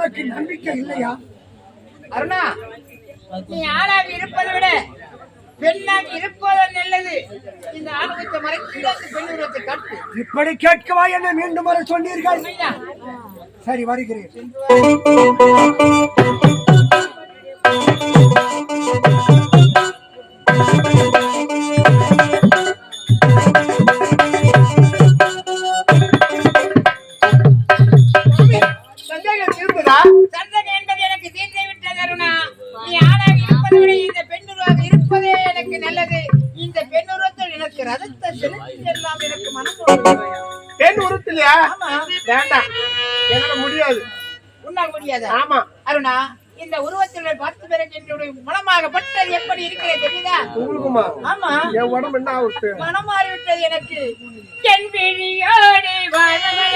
உனக்கு நம்பிக்கை இல்லையா? அருணா, நீ ஆணாக இருப்பதை விட பெண்ணாக இருப்பது நல்லது. இந்த ஆணவத்தை மறைத்து பெண் உருவத்தை காட்டு. இப்படி கேட்கவா என்ன மீண்டும் வர சொன்னீர்கள்? சரி, வருகிறேன். சந்தேகம் என்பது எனக்கு தீர்ந்து விட்டது அருணா. நீ ஆணாக இருப்பதை விட இந்த பெண் உருவாக இருப்பதே எனக்கு நல்லது. இந்த பெண் உருவத்தில் எனக்கு ரதத்தை செலுத்தி எல்லாம் எனக்கு மனம். பெண் உருவத்திலையா? வேண்டாம், என்னால முடியாது. உன்னால் முடியாது? ஆமா அருணா, இந்த உருவத்தில் பார்த்து பிறகு என்னுடைய மனமாக பட்டது எப்படி இருக்கிறது தெரியுதா? உங்களுக்குமா? ஆமா, என் உடம்பு என்ன ஆகுது? மனம் மாறிவிட்டது எனக்கு. என் விழியோடு வாழ்வதே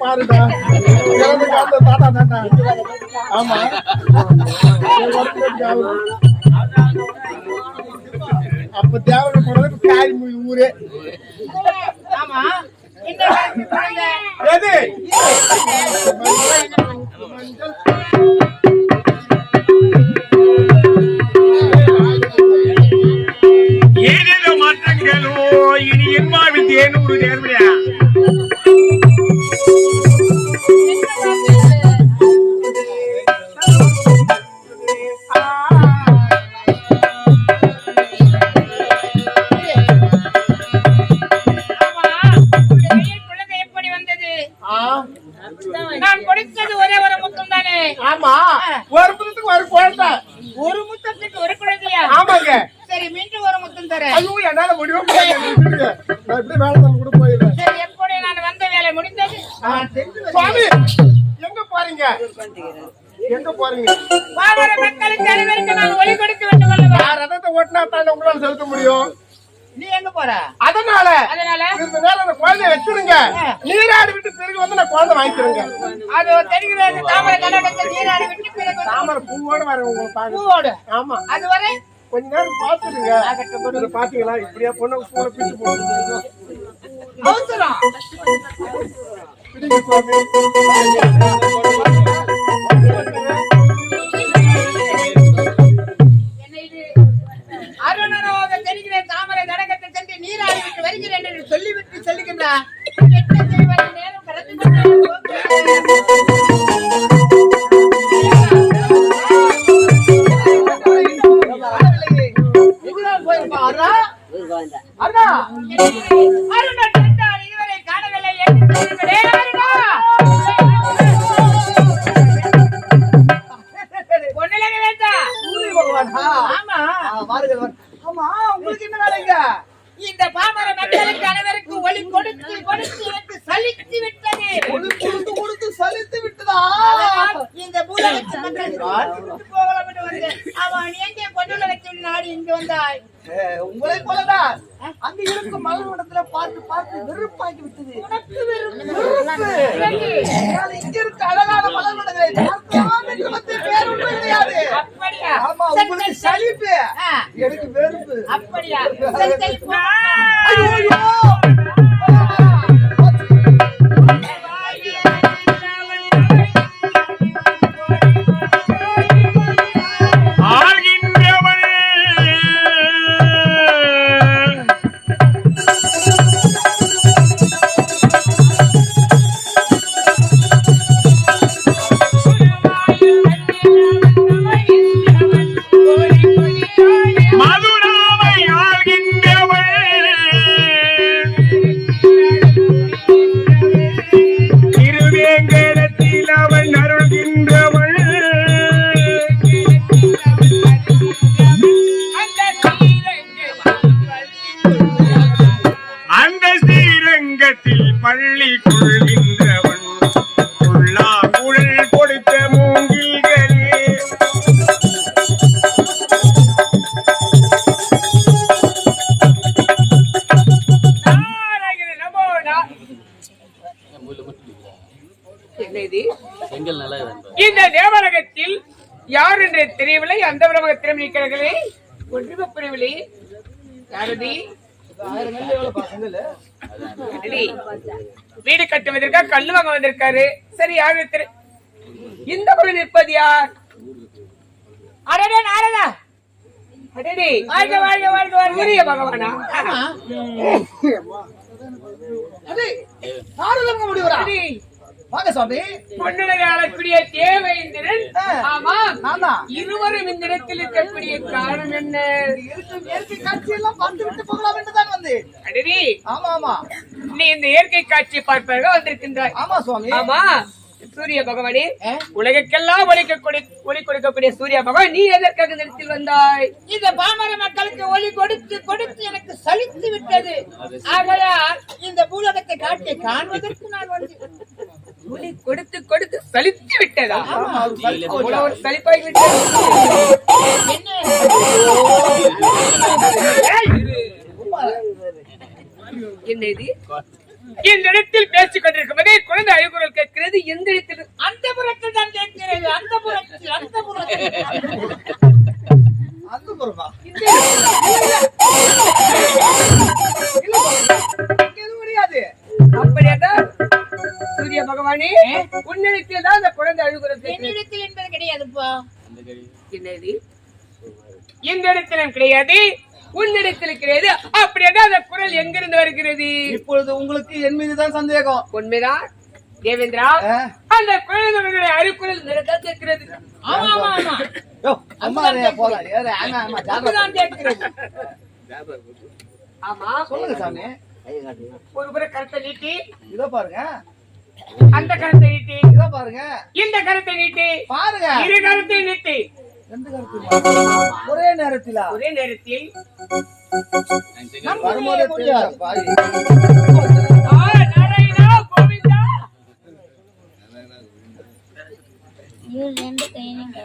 பாருடா, தாத்தா தாத்தா. ஆமா, அப்ப தேவை போறது காய் ஊரே. ஆமா, எது ஏதேதோ மாற்றங்களோ இனி என் வாழ்வில் தேனூறு நேர்மையா? நான் கொடுத்தது ஒரே ஒரு முத்தம் தானே? ஆமா, ஒரு முத்தத்துக்கு ஒரு குழந்தை. ஒரு முத்தத்துக்கு ஒரு குழந்தையா? ஆமாங்க. சரி, மீண்டும் ஒரு முத்தம் தரேன். ஐயோ, என்னால முடியும். நான் இப்படி வேலை கூட போயிடுறேன். சரி, எப்படி நான் வந்த வேலை முடிந்தது? சுவாமி, எங்க போறீங்க? எங்க போறீங்க? பாவர மக்களுக்கு அனைவருக்கு நான் ஒளி கொடுக்க வேண்டும் அல்லவா? ரதத்தை ஓட்டினா தான் உங்களால செலுத்த முடியும். நீ எங்க போற? அத அதனால அதனால இந்த நேரம் அந்த குழந்தைய வச்சிருங்க. நீராடி விட்டு பிறகு வந்து நான் குழந்தை வாங்கிக்கிறேங்க. அது தெரிகிறது. தாமரை தடகத்தில் நீராடி விட்டு பிறகு தாமரை பூவோட வர உங்களுக்கு பாருங்க. பூவோடு. ஆமா, அது வரை கொஞ்ச நேரம் பாத்துருங்க. பாத்தீங்களா இப்படியா பொண்ணு பூனை பிடிச்சு போடுங்க. அவசரம். பிடிங்க சுவாமி. அருணனாக தெரிகிறேன். தாமரை தடகத்தில் சென்று நீராடி விட்டு வருகிறேன் என்று சொல்லிவிட்டு செல்லுகின்றார். நேரம் இதுவரை காணவில்லை இந்த பாமர மக்களுக்கு அனைவருக்கும் ஒளி கொடுத்து கொடுத்து எனக்கு சலித்து விட்டது. கொடுத்து சலித்து விட்டதா? இந்த பூலகத்து மக்களுக்கு போகலாம் என்று வந்தேன். அவன் எங்கே பொண்ணுல வச்சு நாடி இங்கு வந்தாய்? உங்களை போலதான் அங்க இருக்கும் மலர் மண்டத்துல பார்த்து பார்த்து வெறுப்பாக்கி விட்டது. இங்க இருக்க அழகான மலர் மண்டங்களை பார்க்கலாம் என்று வந்து பேரொன்றும் கிடையாது. அப்படியா? ஆமா, உங்களுக்கு சலிப்பு, எனக்கு வெறுப்பு. அப்படியா? சரி, சரி, போ. ஐயோ, பள்ளி கொள்கின்றவன் உள்ளாங்குழல் கொடுத்த மூங்கில்களே. இந்த தேவரகத்தில் யார் என்று தெரியவில்லை. அந்த பிரமகத்திலும் இருக்கிறார்களே ஒன்றுமே புரியவில்லை. யாரதி? வீடு கட்டுவதற்காக கல்லு வாங்க வந்திருக்காரு. சரி, யாரு இந்த குழு நிற்பது யார்? அடடே நாரதா, அடடே வாழ்க வாழ்க வாழ்க வாழ்க சூரிய பகவானா? வாங்க சுவாமி. பொன்னுலகை ஆளக்கூடிய தேவேந்திரன். ஆமா, இருவரும் இந்த இடத்தில் இருக்கக்கூடிய காரணம் என்ன? இயற்கை காட்சி எல்லாம் பார்த்து விட்டு போகலாம் என்றுதான் வந்து. அடடே, ஆமா ஆமா, நீ இந்த இயற்கை காட்சி பார்ப்பதற்காக வந்திருக்கின்றாய். ஆமா சுவாமி. ஆமா, சூரிய பகவானே, உலகெல்லாம் ஒளி கொடுக்கக்கூடிய சூரிய பகவான், நீ எதற்காக இந்த இடத்தில் வந்தாய்? இந்த பாமர மக்களுக்கு ஒளி கொடுத்து கொடுத்து எனக்கு சலித்து விட்டது. ஆகையால் இந்த பூலகத்தை காட்டி காண்பதற்கு நான் வந்து ஒளி கொடுத்து கொடுத்து சலித்து விட்டதா? ஒரு சலிப்பாகி விட்டது. என்ன இது? இந்த இடத்தில் பேசிக் கொண்டிருக்கும் குழந்தை அழுகுரல் கேட்கிறது. எந்த இடத்தில்? அந்த புறத்தில் தான் கேட்கிறது. அந்த புறத்தில், அந்த புறத்தில். அந்த பொறுப்பா முடியாது. அப்படியாதான் சூரிய பகவானே, உன்னிடத்தில் தான் அந்த குழந்தை அழுகுரல் என்னிடத்தில் என்பது கிடையாதுப்பா. என்னது? இந்த இடத்திலும் கிடையாது, உன்னிடத்தில் கிடையாது. அப்படியாதான் அந்த குரல் எங்கிருந்து வருகிறது? இப்பொழுது உங்களுக்கு என் மீதுதான் சந்தேகம். உண்மைதான் தேவேந்திரா, அந்த குழந்தைகளுடைய அழுக்குரல் நிறத்தான் கேட்கிறது. ஆமா ஆமா ஆமா, அதுதான் கேட்கிறது. ஆமா, சொல்லுங்க சாமி. ஒரு புற கருத்தை நீட்டி, இதோ பாருங்க. அந்த கருத்தை நீட்டி, இதோ பாருங்க. இந்த கருத்தை நீட்டி பாருங்க. இரு கருத்தை நீட்டி. ரெண்டு கருத்து ஒரே நேரத்தில் ஒரே நேரத்தில் வரும்போதே முடியாது. நாராயணா கோவிந்தா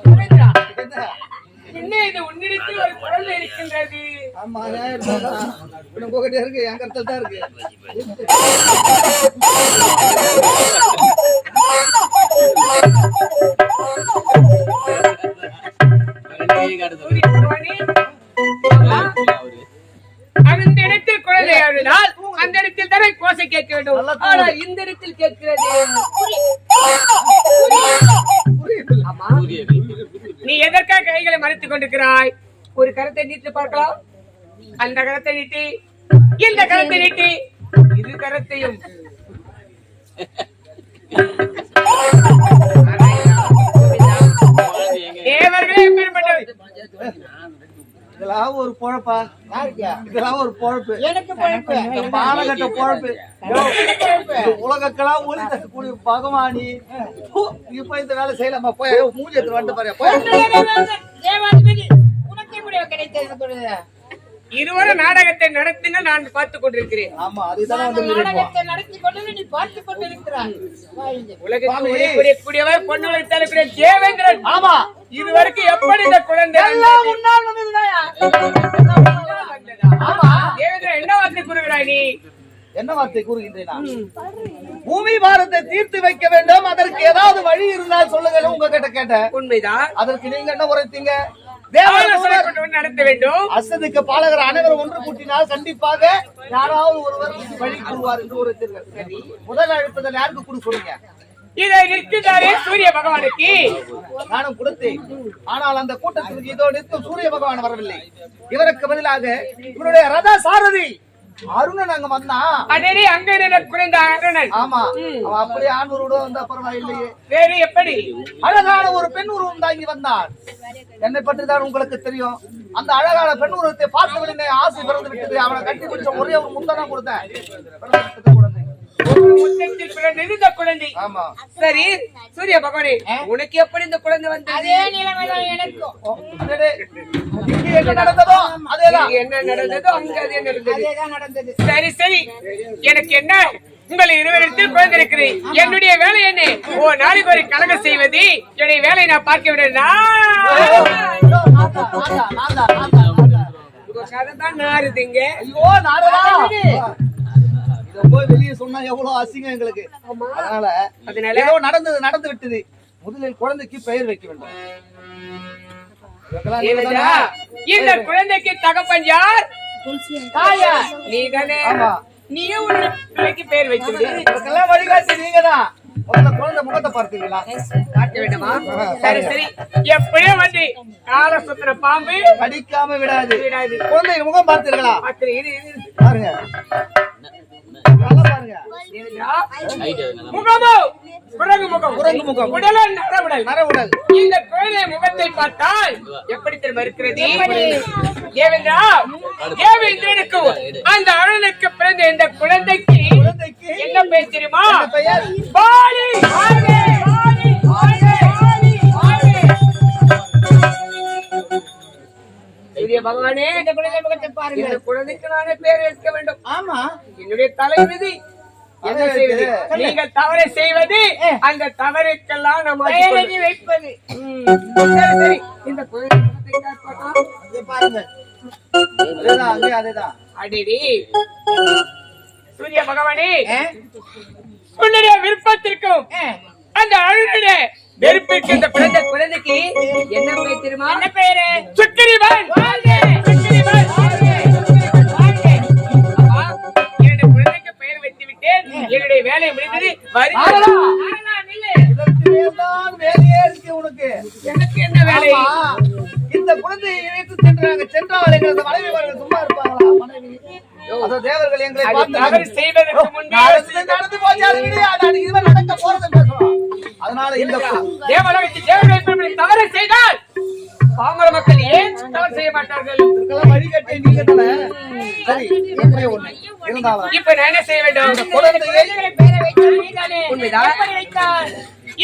கோவிந்தா. என்ன இது உன்னிடத்தில் ஒரு குழந்தை இருக்கின்றது? ஆமா உங்ககிட்ட இருக்கு, என் கருத்துல தான் இருக்கு. அந்த இடத்தில் குழந்தை ஆடினால் அந்த இடத்தில் தானே கோசை கேட்க வேண்டும். ஆனால் இந்த இடத்தில் கேட்கிறது. ஆமா, நீ எதற்காக கைகளை மறைத்துக் கொண்டிருக்கிறாய்? ஒரு கரத்தை நீட்டு பார்க்கலாம். அந்த கரத்தை நீட்டி, இந்த கரத்தை நீட்டி, இரு கரத்தையும் தேவர்களே பெரும்பட்டவை. இதெல்லாம் ஒரு பொழப்பா? இதெல்லாம் ஒரு பொழப்பு? எனக்கு பொழப்பு. இந்த பாலகட்ட பொழப்பு. உலகக்கெல்லாம் ஒளி தரக்கூடிய பகவானி இப்ப இந்த வேலை செய்யலாமா? போய் மூஞ்சி எடுத்து வந்து பாரு. தேவாதிபதி உனக்கு எப்படி கிடைத்தது? இருவரும் நாடகத்தை நடத்தின நான் பார்த்துக் கொண்டிருக்கிறேன். ஆமா, அதுதான் வந்து நாடகத்தை நடத்தி கொண்டு நீ பார்த்துக் கொண்டிருக்கிறாய். உலகத்தில் ஒளி புரியக்கூடியவர் பொண்ணு வைத்தாலுடைய தேவேந்திரன். ஆமா, இதுவரைக்கும் எப்படி இந்த குழந்தை எல்லாம் உன்னால் வந்ததுதாயா? ஆமா, தேவேந்திரன் என்ன வார்த்தை கூறுகிறாய் நீ? என்ன வார்த்தை கூறுகின்றேன்? பூமி பாரத்தை தீர்த்து வைக்க வேண்டும், அதற்கு ஏதாவது வழி இருந்தால் சொல்லுங்க. உங்ககிட்ட கேட்டேன். உண்மைதான். அதற்கு நீங்க என்ன உரைத்தீங்க? நடத்த வேண்டும். அசதுக்கு பாலகர் அனைவரும் ஒன்று கூட்டினால் கண்டிப்பாக யாராவது ஒருவர் வழி கூறுவார் என்று உரைத்தீர்கள். முதல் அழைப்புதல் யாருக்கு கூட சொல்லுங்க? இதை நிற்கிறாரே சூரிய பகவானுக்கு. நானும் கொடுத்தேன். ஆனால் அந்த கூட்டத்திற்கு இதோ நிற்கும் சூரிய பகவான் வரவில்லை. இவருக்கு பதிலாக இவருடைய ரத சாரதி அருணன் அங்க வந்தான். அடே, அங்க குறைந்த அருணன். ஆமா, அவன் அப்படியே ஆணூரோட வந்தா பரவாயில்லையே. வேறு எப்படி? அழகான ஒரு பெண் உருவம் தாங்கி வந்தான். என்னை பற்றி தான் உங்களுக்கு தெரியும். அந்த அழகான பெண் உருவத்தை பார்த்த உடனே ஆசை பிறந்து விட்டது. அவனை கட்டி பிடிச்ச ஒரே ஒரு முத்தம் கொடுத்தேன். குழந்தை. ஆமா, சரி சூரிய பகவானே, உனக்கு எப்படி இந்த குழந்தை வந்தது? அதே நிலைமைதான் எனக்கும். என்ன நடந்ததோ அதேதான். என்ன நடந்ததோ அங்க அதே நடந்தது. அதேதான் நடந்தது. சரி சரி, எனக்கு என்ன, உங்களை இருவரிடத்தில் குழந்தை இருக்கிறேன். என்னுடைய வேலை என்ன? ஓ, நாளைக்கு ஒரு கலகம் செய்வது. என்னுடைய வேலையை நான் பார்க்க விடுறேன். நாருதுங்க. ஐயோ, நாரதா, இத போய் வெளியே சொன்னா எவ்வளவு அசிங்கம் எங்களுக்கு. அதனால ஏதோ நடந்து விட்டது. முதலில் குழந்தைக்கு பெயர் வைக்க வேண்டும். இந்த குழந்தைக்கு தகப்பன் யார்? தாயா நீதானே? நீயே உன்னுடைய பிள்ளைக்கு பெயர் வைக்கிறது. இதெல்லாம் வழிகாட்டி நீங்கதான். முதல்ல குழந்தை முகத்தை பார்த்தீங்களா? பார்க்க வேண்டுமா? சரி சரி, எப்படியோ வந்து கால சுத்தின பாம்பு கடிக்காம விடாது. விடாது. குழந்தை முகம் பார்த்தீர்களா? பாருங்க, பாருங்க. முகமோ குரங்கு முகம். குரங்கு முகம். உடல நரவுடல். நரவுடல். இந்த குழந்தை முகத்தை பார்த்தால் எப்படி தெரியுமா இருக்கிறது? தேவேந்திரா, தேவேந்திரனுக்கு அந்த அருணுக்கு பிறந்த இந்த குழந்தைக்கு என்ன பெயர் தெரியுமா? பாலி. பகவானே, இந்த குழந்தை முகத்தை பாருங்க. இந்த குழந்தைக்கு நானே பேர் வைக்க வேண்டும். ஆமா, என்னுடைய தலைவிதி. என்ன செய்வது? நீங்கள் தவறை செய்வது, அந்த தவறுக்கெல்லாம் நம்ம வைப்பது. சரி சரி, இந்த குழந்தை பாருங்க. அதேதான். அடேடி சூரிய பகவானே, உன்னுடைய விருப்பத்திற்கும் அந்த அருளுடைய வெறுப்பிற்கு இந்த குழந்தைக்கு என்ன பெயர் தெரியுமா? என்ன பெயரு? சுக்கிரீவன். என்னுடைய குழந்தைக்கு பெயர் வைத்து விட்டேன். என்னுடைய வேலை முடிந்தது. வேலையே இருக்கு உனக்கு. எனக்கு என்ன வேலை? இந்த குழந்தையை இணைத்து சென்றால் எங்களது மனைவி சும்மா இருப்பாங்களா? மனைவி தேவர்கள் எங்களை பார்த்து செய்வதற்கு முன்பே நடந்து போச்சு. நடக்க போறது பேசுறோம். அதனால இந்த தேவர்கள் தவறு செய்தால் பாமர மக்கள் ஏன் தவறு செய்ய மாட்டார்கள்? வழிகட்டை நீங்க தானே. சரி, இருந்தாலும் இப்ப நான் என்ன செய்ய வேண்டும்? குழந்தையை பேரை வைத்தால் நீதானே. எப்படி வைத்தால்?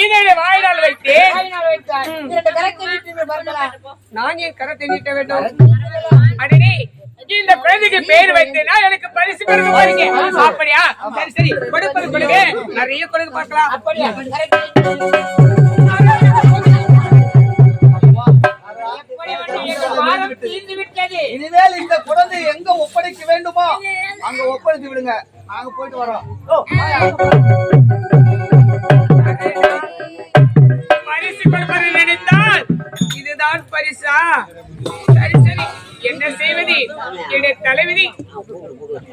இதை வாயினால் வைத்து இரண்டு கரத்தை நீட்டி பார்க்கலாம். நான் என் கரத்தை நீட்ட வேண்டும். அடனே, இந்த குழந்தைக்கு பேர் வைத்தேனா எனக்கு பரிசு கொடுக்க போறீங்க. அப்படியா? சரி சரி, கொடுப்பது கொடுங்க. நிறைய கொடுக்க பார்க்கலாம். அப்படியா? முடிந்து விட்டது. தீர்ந்து விட்டது. இனிமேல் இந்த குழந்தை எங்க ஒப்படைக்க வேண்டுமோ அங்க ஒப்படைத்து விடுங்க. நாங்க போயிட்டு வரோம். பரிசு கொடுப்பதை நினைத்தால் இதுதான் பரிசா? சரி சரி, என்ன செய்வது? என்னுடைய தலைவிதி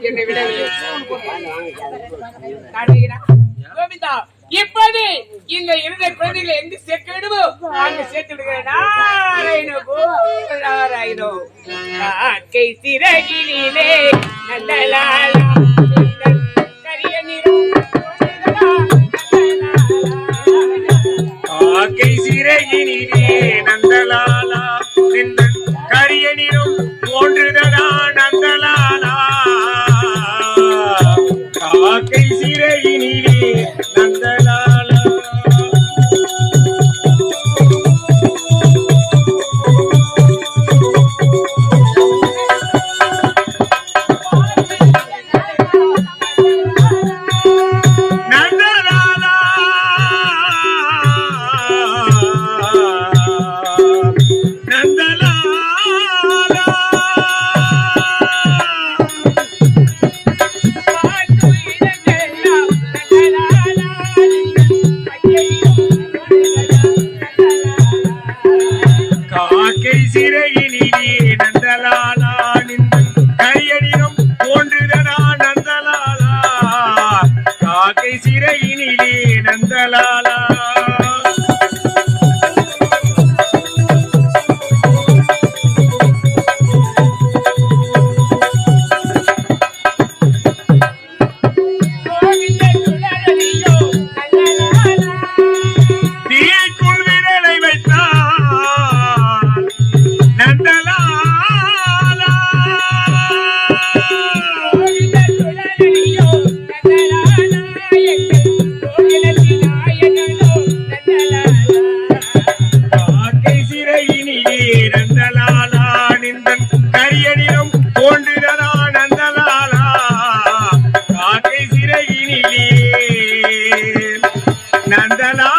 என்னை விடவில்லை. கோவிந்தா, இப்போது இந்த இருந்த குழந்தைகளை எங்கு சேர்க்க வேண்டுமோ அங்கு சேர்த்து விடுகிறேன். நாராயணோ நாராயணோ. காக்கை சிறகினிலே நல்லலாலா கரிய நிறம் காக்கை சிறகினிலே நந்தலாலா நின்றன் கரிய நிறம் தோன்றுதடா நந்தலாலா. காக்கை சிறகினிலே நந்தலாலா. காக்கை சிறகினிலே நந்தலாலா நின்றன் கரியனிடம் தோன்றுதடா நந்தலாலா. காக்கை சிறகினிலே நந்தலாலா. தீக்குள் விரலை வைத்தான் நந்தலாலா. காக்கை சிறகினிலே நந்தலாலா நின்றன் கரியனிடம் தோன்றுதடா நந்தலாலா. காக்கை சிறகினிலே நந்தலாலா.